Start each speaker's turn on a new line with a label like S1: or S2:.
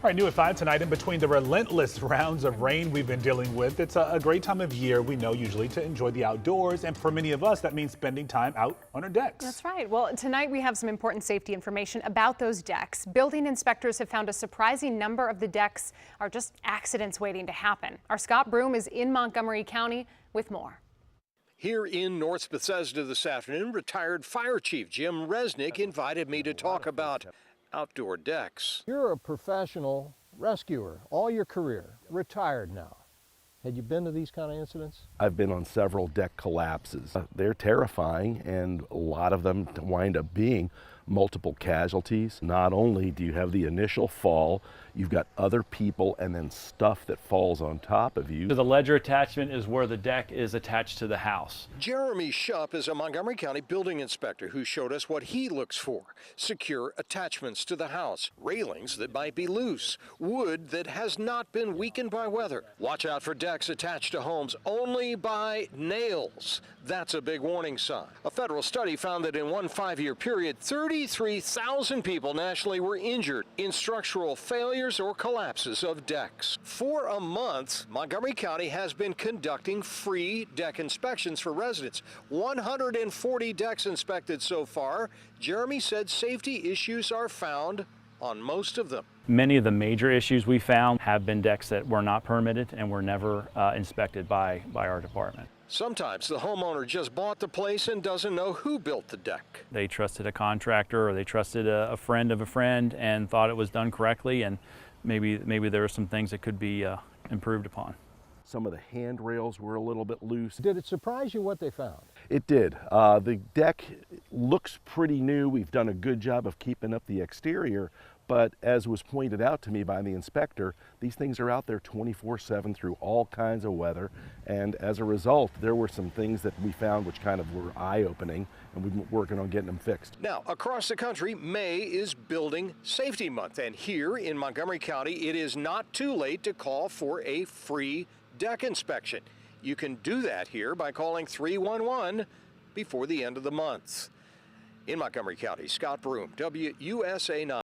S1: All right, new at 5 tonight. In between the relentless rounds of rain we've been dealing with, it's a great time of year, we know, usually to enjoy the outdoors. And for many of us, that means spending time out on our decks.
S2: That's right. Well, tonight we have some important safety information about those decks. Building inspectors have found a surprising number of the decks are just accidents waiting to happen. Our Scott Broom is in Montgomery County with more.
S3: Here in North Bethesda this afternoon, retired Fire Chief Jim Resnick invited me to talk about outdoor decks.
S4: You're a professional rescuer all your career, retired now. Had you been to these kind of incidents?
S5: I've been on several deck collapses. They're terrifying, and a lot of them wind up being multiple casualties. Not only do you have the initial fall, you've got other people and then stuff that falls on top of you.
S6: The ledger attachment is where the deck is attached to the house.
S3: Jeremy Shupp is a Montgomery County building inspector who showed us what he looks for. Secure attachments to the house, railings that might be loose, wood that has not been weakened by weather. Watch out for decks attached to homes only by nails. That's a big warning sign. A federal study found that in one 5-year period, 33,000 people nationally were injured in structural failures or collapses of decks. For a month, Montgomery County has been conducting free deck inspections for residents. 140 decks inspected so far. Jeremy said safety issues are found on most of them.
S6: Many of the major issues we found have been decks that were not permitted and were never inspected by our department.
S3: Sometimes the homeowner just bought the place and doesn't know who built the deck.
S6: They trusted a contractor, or they trusted a friend of a friend and thought it was done correctly, and maybe there are some things that could be improved upon.
S5: Some of the handrails were a little bit loose.
S4: Did it surprise you what they found?
S5: It did. The deck looks pretty new. We've done a good job of keeping up the exterior, but as was pointed out to me by the inspector, these things are out there 24/7 through all kinds of weather, and as a result, there were some things that we found which kind of were eye-opening, and we've been working on getting them fixed.
S3: Now, across the country, May is Building Safety Month, and here in Montgomery County, it is not too late to call for a free deck inspection. You can do that here by calling 311 before the end of the month. In Montgomery County, Scott Broom, WUSA 9.